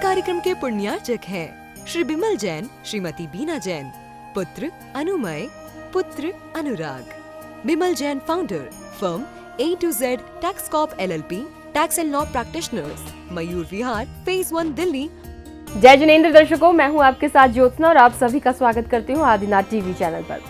कार्यक्रम के पुण्यार्चक हैं श्री बिमल जैन, श्रीमती बीना जैन, पुत्र अनुमय, पुत्र Anurag. Bimal Jain founder, firm A to Z tax corp LLP, tax and law practitioners, Mayur Vihar, phase 1 Delhi. जय जिनेंद्र दर्शकों, मैं हूं आपके साथ ज्योत्सना और आप सभी का स्वागत करती हूं आदिनाथ टीवी चैनल पर।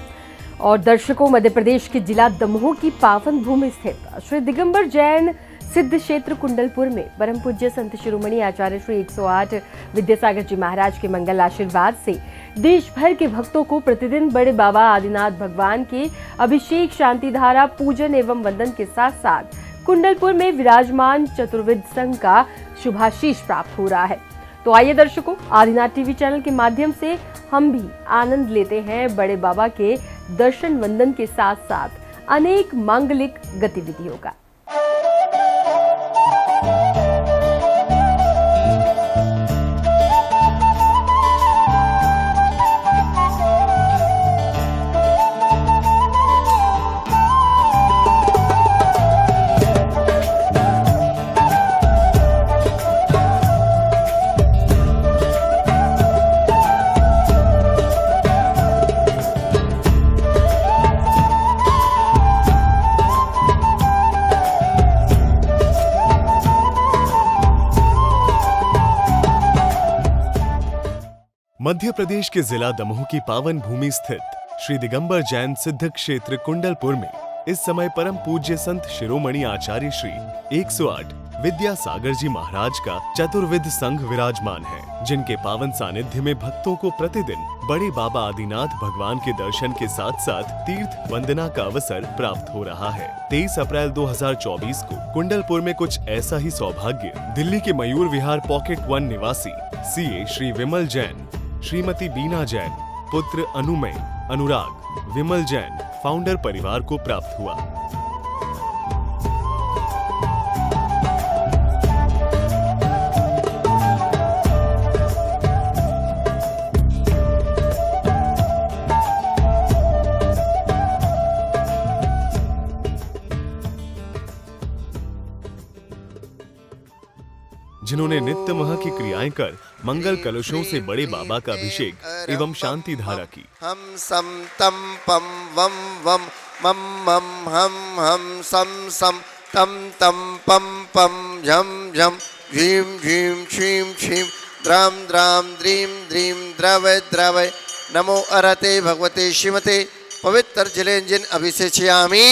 और दर्शकों, मध्य प्रदेश के जिला दमोह की पावन भूमि स्थित श्री दिगंबर जैन सिद्ध क्षेत्र कुंडलपुर में परम पूज्य संत शिरोमणि आचार्य श्री 108 विद्यासागर जी महाराज के मंगल आशीर्वाद से देश भर के भक्तों को प्रतिदिन बड़े बाबा आदिनाथ भगवान के अभिषेक, शांति धारा, पूजन एवं वंदन के साथ साथ कुंडलपुर में विराजमान चतुर्विद संघ का शुभाशीष प्राप्त हो रहा है। तो आइए दर्शकों, आदिनाथ टीवी चैनल के माध्यम से हम भी आनंद लेते हैं बड़े बाबा के दर्शन वंदन के साथ साथ अनेक मांगलिक गतिविधियों का। मध्य प्रदेश के जिला दमोह की पावन भूमि स्थित श्री दिगंबर जैन सिद्ध क्षेत्र कुंडलपुर में इस समय परम पूज्य संत शिरोमणि आचार्य श्री 108 विद्यासागर जी महाराज का चतुर्विद संघ विराजमान है, जिनके पावन सानिध्य में भक्तों को प्रतिदिन बड़े बाबा आदिनाथ भगवान के दर्शन के साथ साथ तीर्थ वंदना का अवसर प्राप्त हो रहा है। 23 अप्रैल 2024 को कुंडलपुर में कुछ ऐसा ही सौभाग्य दिल्ली के मयूर विहार पॉकेट 1 निवासी CA श्री विमल जैन, श्रीमती बीना जैन, पुत्र अनुमय, अनुराग, विमल जैन फाउंडर परिवार को प्राप्त हुआ। जिन्होंने नित्य मह की क्रियाएं कर मंगल कलशों से बड़े बाबा का अभिषेक एवं शांति धारा की। हम सम तम पम वम वम मम मम हम सम तम तम पम पम झम झम झीम झीम छीम छीम द्राम द्राम द्रीम द्रीम द्रवय द्रवय नमो अरते भगवते श्रीमते पवित्र जलेंजिन अभिषेचयामि।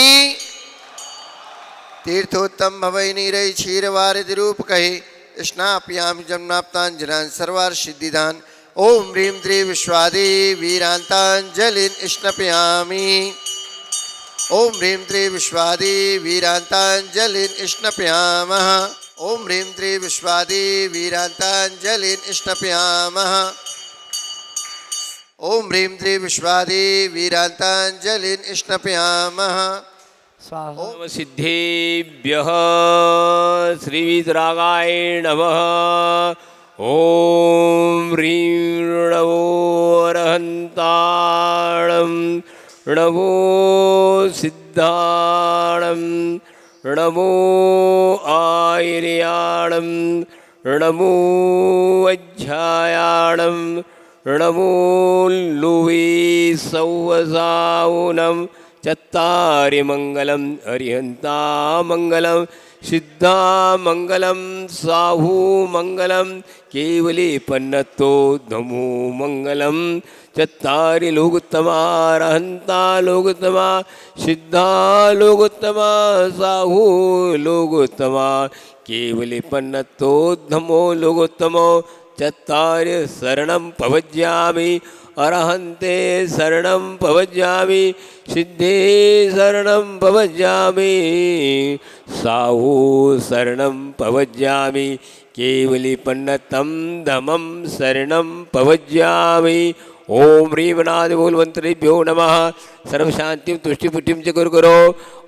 तीर्थोत्तम भवै नीरै क्षीरवारिधि रूप कहे स्नापयामि जन्माप्तांजलान सर्वार सिद्धिदान। ओम ह्रीं द्री विश्वादे वीरांतांजलिन स्नपयामि। ओम ह्रीं द्री विश्वादे वीरांतांजलिन स्नपयामः। ओम ह्रीं द्री विश्वादे वीरांतांजलिन स्नपयामः। ओम ह्रीं द्री विश्वादे वीरांतांजलिन स्नपयामः। सिद्धेभ्यः श्रीवितरागाय नमः। ओम ह्रीं नमो अरहन्ताणं, नमो सिद्धाणं, नमो आयर्याणं, नमो अध्यायाणं, नमो लुवे सौवसावनं चत्तारि मंगलम हरिहंता मंगलम सिद्धा मंगलम साहू मंगलम केवली पन्नतो धमो मंगलम चत्तारि लोकोत्तमा रहंता लोकोत्तमा सिद्धा लोकोत्तमा साहू लोकोत्तमा केवली पन्नतो धमो लोकोत्तमो चत्तारि शरणं पवज्यामि। अरहन्ते शरणं पवज्यामि, सिद्धे शरणं पवज्यामि, साहू शरणं पवज्यामि, केवली पन्नतं धमं शरणं पवज्यामि। ओम ह्रीं नाद बोलवंतरेभ्यो नमः। सर्वशांतिं तुष्टिपुष्टिं च गुरुगुरो।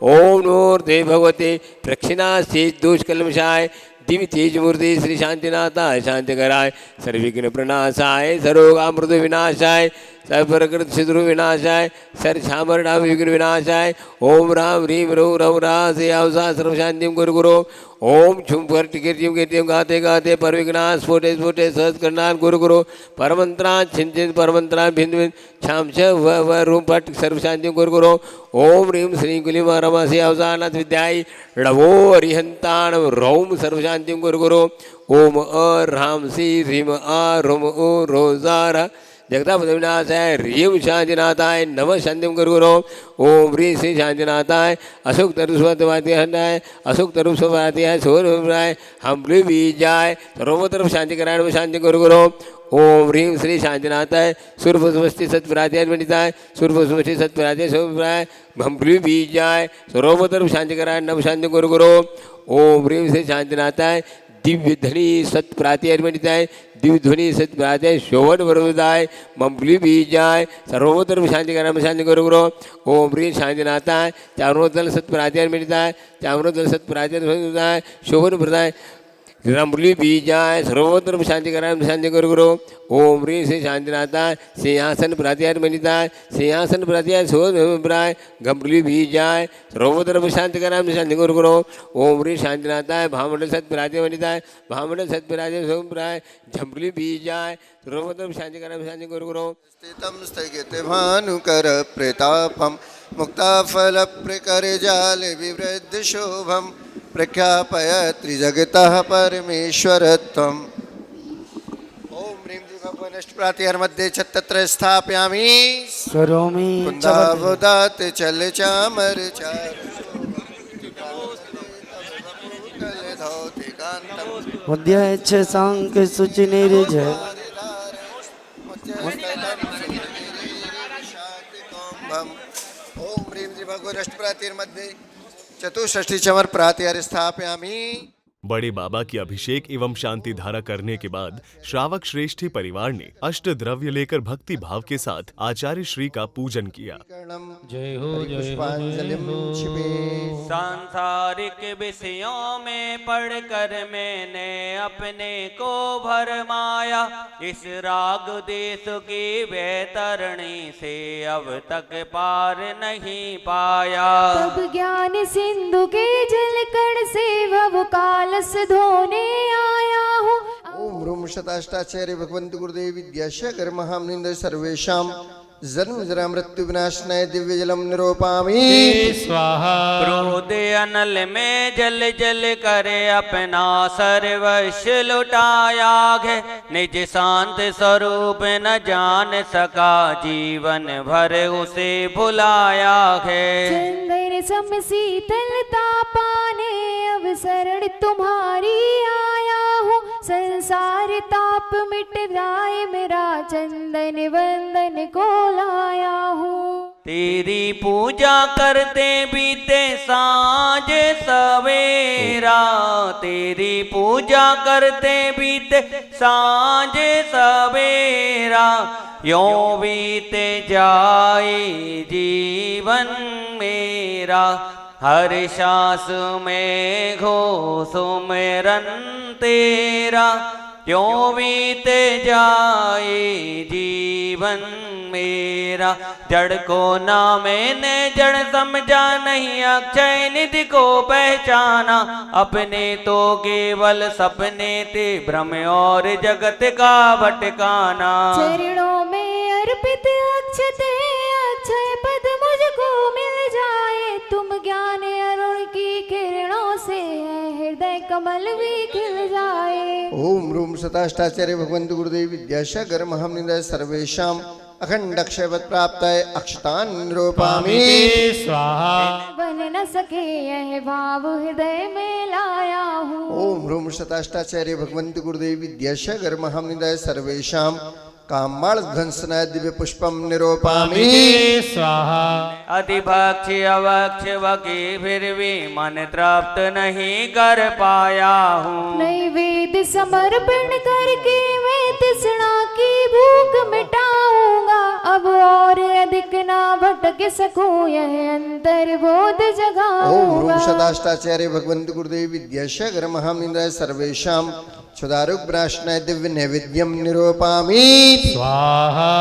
ओम नमोर्ते भगवते प्रक्षिणास्ते दोषकल्मषाय दिव्य तेज मूर्ति श्री शांतिनाथाय शांतिकराय सर्वविघ्न प्रणाशाय सर्वोगामृत विनाशाय सर्वप्रकृत शत्रु विनाशाय सर छामर नाम विघ्न विनाशाय ओम राम ह्रीम रो रव रा से अवसा सर्व शांतिम गुरु गुरु ओम छुम कर कीर्तिम कीर्तिम गाते गाते पर विघ्नाश स्फोटे स्फोटे सहज करनार गुरु गुरु परमंत्रा छिन छिन परमंत्रा भिन्न भिन्न छाम छ व रूम पट सर्व शांतिम गुरु गुरु ओम ह्रीम श्री कुलिम रमा से अवसानाथ विद्याय णवो अरिहंताण रौम सर्व शांतिम गुरु गुरु ओम राम सी ह्रीम रोम ओ रोजारा जगतापति विनाशाय ह्रीम शांतिनाथाय नमः शांतिम गुरु गुरु ओम ह्री श्री शांतिनाथाय अशोक तरुस्वतवाद्याय अशोक तरुस्वतवाद्याय सोराय हम बीजाय सर्वत्र शांति करायण शांति गुरु गुरु ओम ह्रीम श्री शांतिनाथाय सूर्यपुष्टि सत्प्राध्याय वनिताय सूर्यपुष्टि सत्प्राध्याय सोराय हम बीजाय सर्वत्र शांति करायण नमः शांति गुरु गुरु ओम ह्रीम श्री शांतिनाथाय दिव्य धनी सत्प्रात्याय वनिताय दिव्य ध्वनि सत्प्रात्याय शोभन वरदाय मंगली बीजाय सर्वोत्तर शांति कराम शांति गुरु गुरु ओम ह्रीं शांतिनाथाय चारोदल सत्प्रात्याय वनिताय चारोदल सत्प्रात्याय शोभन वरदाय रंबली बीजाय सर्वोत्तर शांति कराम शांति गुरु गुरु ओम ह्रीं श्री शांतिनाथाय सिंहासन प्रात्याय वनिताय सिंहासन प्रात्याय सोभ्राय गंबली बीजाय सर्वोत्तर शांति कराम शांति गुरु गुरु ओम ह्रीं शांतिनाथाय भामंडल सत्प्रात्याय वनिताय भामंडल सत्प्रात्याय सोभ्राय झंबली बीजाय सर्वोत्तर शांति कराम शांति गुरु गुरु स्थितं स्थगिते भानुकर प्रतापं मुक्ताफल प्रकरजाल विवृद्ध शोभं प्रख्यापय त्रिजगतः परमेश्वरत्वम् ओम ह्रीं भगवनष्टप्रातिहार मध्ये च तत्र स्थापयामि करोमि कुन्दावदात चल चामर चार उद्यच्छ सांक सुचि निर्जय ओम ह्रीं भगवनष्टप्रातिहार मध्ये चतुष्षष्ठी चमर प्रातिहार स्थापयामि बड़े बाबा की अभिषेक एवं शांति धारा करने के बाद श्रावक श्रेष्ठी परिवार ने अष्ट द्रव्य लेकर भक्ति भाव के साथ आचार्य श्री का पूजन किया। जय हो पुष्पांजलिं छिपे सांसारिक विषयों में पढ़कर मैंने अपने को भरमाया इस राग देश की वैतरणी से अब तक पार नहीं पाया। तब ज्ञान सिंधु के जल कण से भव कालस धोने आया हूँ। ओम रूम शताष्टाचार्य भगवंत गुरुदेव विद्यासागर महामनिंद सर्वेशां जन्म जरा मृत्यु विनाशनाय दिव्य जलम निरूपामि स्वाहा। क्रोध अनल में जल जल करे अपना सर्वस्व लुटाया है निज शांत स्वरूप न जान सका जीवन भर उसे भुलाया है। चंदन सम शीतलता पाने अब शरण तुम्हारी आया हूँ। संसार ताप मिट जाए मेरा चंदन वंदन को लाया हूँ। तेरी पूजा करते बीते सांझ सवेरा तेरी पूजा करते बीते सांझ सवेरा यों बीते जाए जीवन मेरा हर सांस में घो सुमिरन तेरा क्यों बीते जाए जीवन मेरा। जड़ को ना मैंने जड़ समझा नहीं अक्षय निधि को पहचाना अपने तो केवल सपने थे भ्रम और जगत का भटकाना। चरणों में अर्पित अक्षते अक्षय पद मुझको मिल जाए तुम ज्ञान अरुण की किरणों से हृदय कमल भी खिल जाए। ओम रूम शताष्टाचार्य भगवंत गुरुदेव विद्यासागर महामनिंद सर्वेशां अखंड अक्षयवत प्राप्ताय अक्षतान् निरूपामि स्वाहा। बन न सके यह भाव हृदय में लाया हूँ। ओम रूम शताष्टाचार्य भगवंत गुरुदेव विद्यासागर महामनिंद सर्वेशां कामाल ध्वंसनाय दिव्य पुष्पम निरूपामि स्वाहा। अधिभक्ष अवक्ष वकी फिर भी मन तृप्त नहीं कर पाया हूँ। नैवेद्य समर्पण करके मैं तृष्णा की भूख मिटाऊंगा अब और अधिक ना भटक सकूं यह अंतर्बोध जगाऊंगा। ओम रूम शताष्टाचार्य भगवंत गुरुदेव विद्यासागर महामनिंद सर्वेशां क्षुदारुक ब्राशनाय दिव्य नैवेद्यम निरूपामि स्वाहा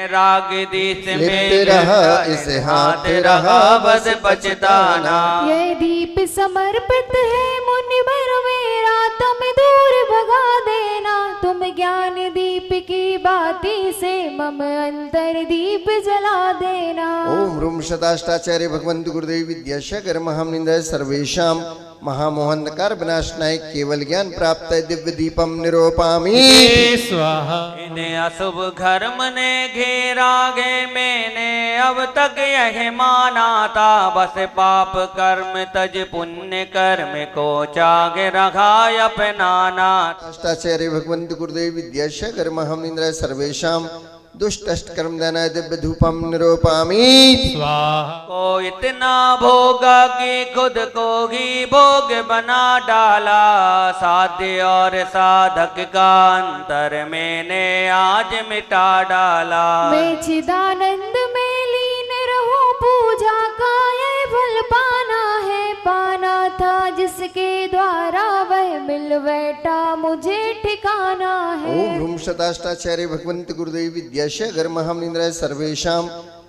राग दीस लिप्त रहा इस हाथ रहा बस पछताना। यह दीप समर्पित है मुनिवर मेरा, तुम दूर भगा देना। तुम ज्ञान दीप की बाती से मम अंतर दीप जला देना। ओम रूम शताष्टाचार्य भगवंत गुरुदेव विद्याशंकर महामनिंदय सर्वेशाम महामोहंधकार विनाशनाय केवल ज्ञान प्राप्त दिव्य दीपम निरूपामि स्वाहा। इन्हें अशुभ कर्म ने घेरा गे, मैंने अब तक यह माना था। बस पाप कर्म तज पुण्य कर्म को चागे रखा अपनाना। अष्टाचार्य भगवंत गुरुदेव विद्याशंकर महामनिंदय सर्वेशाम दुष्ट कर्म दाना दिव्य धूपम निरूपामि स्वाहा। को इतना भोगा कि खुद को ही भोग बना डाला। साध्य और साधक का अंतर मैंने आज मिटा डाला। मैं चिदानंद में लीन रहूं, पूजा का ये फल पाना है। पाना था जिसके द्वारा वह मिल बैठा, मुझे ठिकाना है। ओम रूम शताष्टाचार्य भगवंत गुरुदेव विद्याशंकर महामनिंदय सर्वेशाम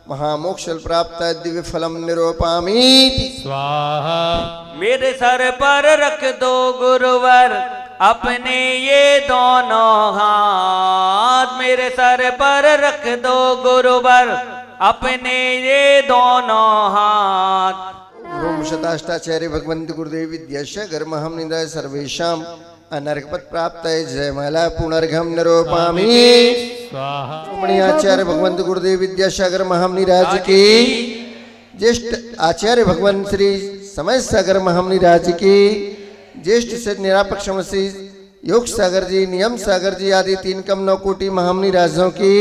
महामोक्ष प्राप्त दिव्य फलम निरूपामि स्वाहा। मेरे सर पर रख दो गुरुवर अपने ये दोनों हाथ। मेरे सर पर रख दो गुरुवर अपने ये दोनों हाथ। ओम शताष्टाचार्य भगवंत गुरुदेव विद्याशंकर महामनिंदय सर्वेशाम अनर्कपद प्राप्त जयमाला पुनर्घम निरूपामि स्वाहा। शिरोमणि आचार्य भगवंत गुरुदेव विद्यासागर महामुनि राज की, ज्येष्ठ आचार्य भगवान श्री समय सागर महामुनि राज की, ज्येष्ठ से निरापक श्री योग सागर जी, नियम सागर जी आदि 3 कम 9 कोटि महामुनि राजों की।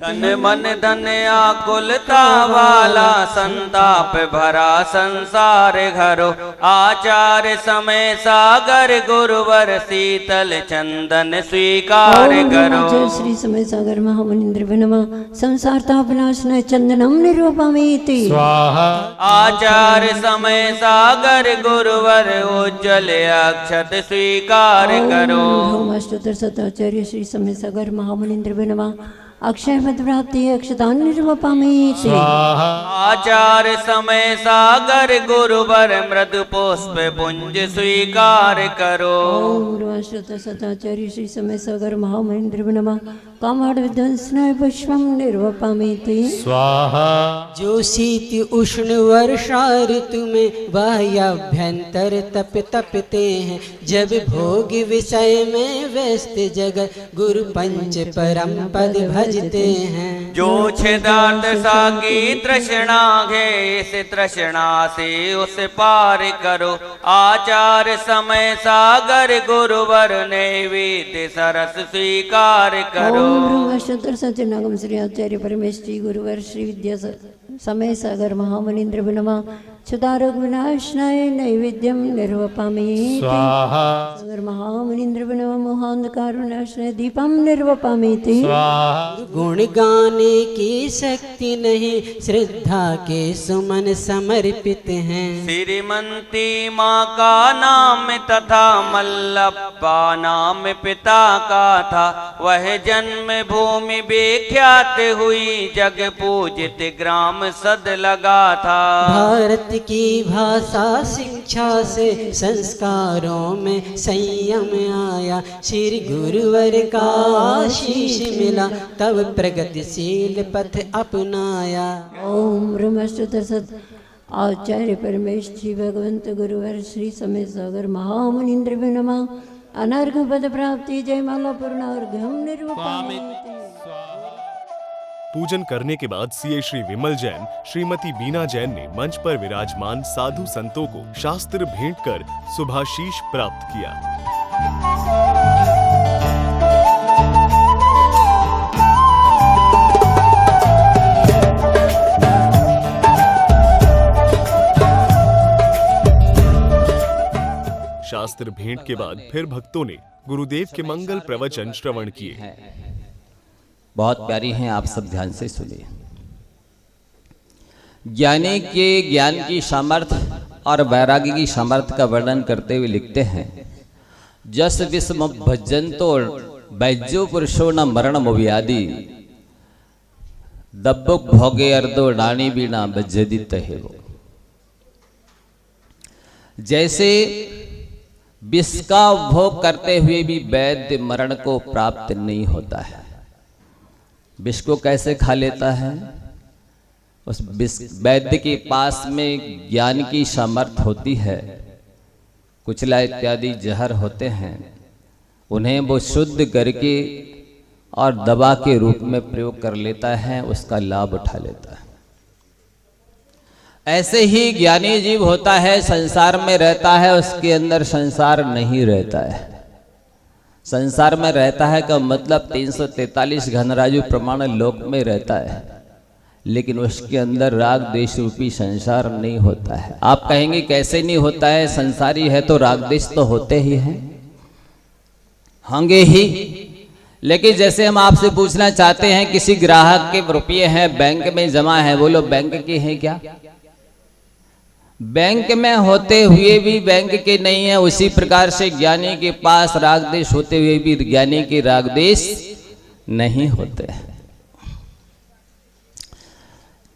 तन मन धन आकुलता वाला संताप भरा संसार घरो। आचार्य समय सागर गुरुवर शीतल चंदन स्वीकार करो। श्री समय सागर महामुनिंद्र विनमा संसार तापनाशन चंदनम निरूपामीति स्वाहा। आचार्य समय सागर गुरुवर उज्जवल अक्षत स्वीकार करो। अष्टोत्तर शताचार्य श्री समय सागर महामुनिंद्र विनमा अक्षय पद प्राप्ति अक्षतान निरूपामीति स्वाहा। आचार्य समय सागर गुरुवर मृदु पुष्प पुंज स्वीकार करो। अष्टोत्तर शताचार्य श्री समय सागर महामुनिंद्र विनमा कामाड़ विध्वंसनाय पुष्पम निरूपामीति स्वाहा। जो शीत उष्ण वर्षा ऋतु में बाह्याभ्यंतर तप तपते हैं। जब भोग विषय में व्यस्त जगत गुरु पंच परम पद भजते हैं। जो छिदार्थ साकी तृष्णा है, इस तृष्णा से उस पार करो। आचार्य समय सागर गुरुवर नैवेद्य सरस स्वीकार करो। अष्टोत्तर सत्यनागम श्री आचार्य परमेश्वरी गुरुवर श्री विद्या समय सागर महामुनिंद्र विनमा क्षुदारोग विनाशनाय नैवेद्यम निरूपामि स्वाहा। सागर महामुनिंद्र विनमा मोहांधकार विनाशनाय दीपम निरूपामीति स्वाहा। गुण गाने की शक्ति नहीं, श्रद्धा के सुमन समर्पित हैं। श्रीमंती माँ का नाम तथा मल्लप्पा नाम पिता का था। वह जन्म भूमि विख्यात हुई, जग पूजित ग्राम सद लगा था। भारत की भाषा शिक्षा से संस्कारों में संयम आया। श्री गुरुवर का आशीष मिला, तब प्रगतिशील पथ अपनाया। ओम ब्रह्मस्तोत्र सत आचार्य परमेश्वरी भगवंत गुरुवर श्री समय सागर महामुनिंद्र विनमा अनर्घ पद प्राप्ति जयमाला पूर्णार्घ्यम निरूपामीति। पूजन करने के बाद सीए श्री विमल जैन, श्रीमती बीना जैन ने मंच पर विराजमान साधु संतों को शास्त्र भेंट कर शुभाशीष प्राप्त किया। शास्त्र भेंट के बाद फिर भक्तों ने गुरुदेव के मंगल प्रवचन श्रवण किए। बहुत प्यारी हैं, आप सब ध्यान से सुनिए। ज्ञानी के ज्ञान की सामर्थ्य और वैरागी की सामर्थ्य का वर्णन करते हुए लिखते हैं, जस विस्म भजंतो बैजो पुरुषो न मरण मुव्यादि दब्बुक भोगे अर्दो डाणी बीना बज्जदित है वो। जैसे विष का उपभोग करते हुए भी वैद्य मरण को प्राप्त नहीं होता है। विष को कैसे खा लेता है? उस वैद्य के पास में ज्ञान की सामर्थ्य होती है। कुचला इत्यादि जहर होते हैं, उन्हें वो शुद्ध करके और दवा के रूप में प्रयोग कर लेता है, उसका लाभ उठा लेता है। ऐसे ही ज्ञानी जीव होता है, संसार में रहता है, उसके अंदर संसार नहीं रहता है। संसार में रहता है का मतलब 343 घनराजु प्रमाण लोक में रहता है, लेकिन उसके अंदर राग द्वेष रूपी संसार नहीं होता है। आप कहेंगे कैसे नहीं होता है? संसारी है तो राग द्वेष तो होते ही हैं, होंगे ही। लेकिन जैसे हम आपसे पूछना चाहते हैं, किसी ग्राहक के रुपये हैं बैंक में जमा है, बोलो बैंक के हैं क्या? बैंक में होते हुए भी बैंक के नहीं है। उसी प्रकार से ज्ञानी के पास राग द्वेष होते हुए भी ज्ञानी के राग द्वेष नहीं होते हैं।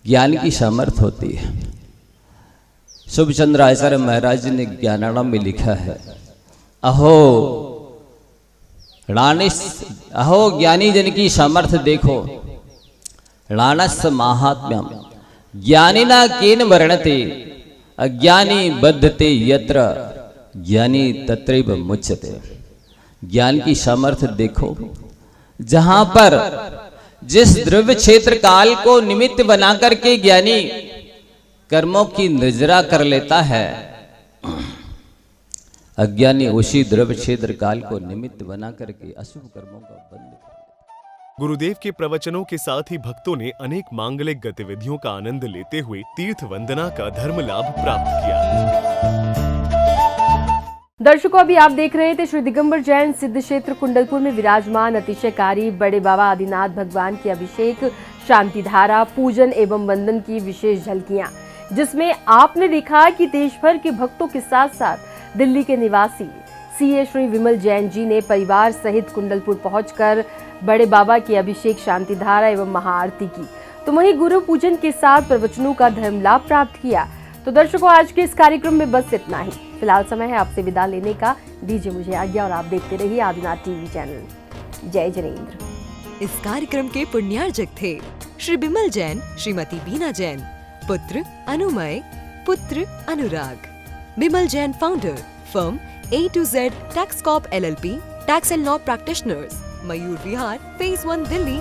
ज्ञान की सामर्थ्य होती है। शुभचंद्र आचार्य महाराज ने ज्ञानानंद में लिखा है, अहो रानिस, अहो ज्ञानी जन की सामर्थ्य देखो, रानस महात्म्यम ज्ञानिना केन वर्णते अज्ञानी बद्धते यत्र ज्ञानी तत्रैव मुच्यते। ज्ञान की सामर्थ्य देखो, जहां पर जिस द्रव्य क्षेत्र काल को निमित्त बना करके ज्ञानी कर्मों की निर्जरा कर लेता है, अज्ञानी उसी द्रव्य क्षेत्र काल को निमित्त बना करके अशुभ कर्मों का बंद कर लेता है। गुरुदेव के प्रवचनों के साथ ही भक्तों ने अनेक मांगलिक गतिविधियों का आनंद लेते हुए तीर्थ वंदना का धर्म लाभ प्राप्त किया। दर्शकों, अभी आप देख रहे थे श्री दिगंबर जैन सिद्ध क्षेत्र कुंडलपुर में विराजमान अतिशयकारी बड़े बाबा आदिनाथ भगवान की अभिषेक, शांति धारा, पूजन एवं वंदन की विशेष झलकियां, जिसमें आपने देखा कि देश भर के भक्तों के साथ साथ दिल्ली के निवासी सीए श्री विमल जैन जी ने परिवार सहित कुंडलपुर पहुंचकर बड़े बाबा की अभिषेक, शांति धारा एवं महाआरती की। तो वहीं गुरु पूजन के साथ प्रवचनों का धर्म लाभ प्राप्त किया। तो दर्शकों, आज के इस कार्यक्रम में बस इतना ही। फिलहाल समय है आपसे विदा लेने का। दीजिए मुझे आज्ञा और आप देखते रहिए आदिनाथ टीवी चैनल। जय जिनेंद्र। इस कार्यक्रम के पुण्यार्जक थे श्री बिमल जैन, श्रीमती बीना जैन, पुत्र अनुमय, पुत्र Anurag. Bimal Jain founder, firm A to Z Tax Corp LLP, Tax and Law Practitioners, Mayur Vihar, Phase 1 Delhi,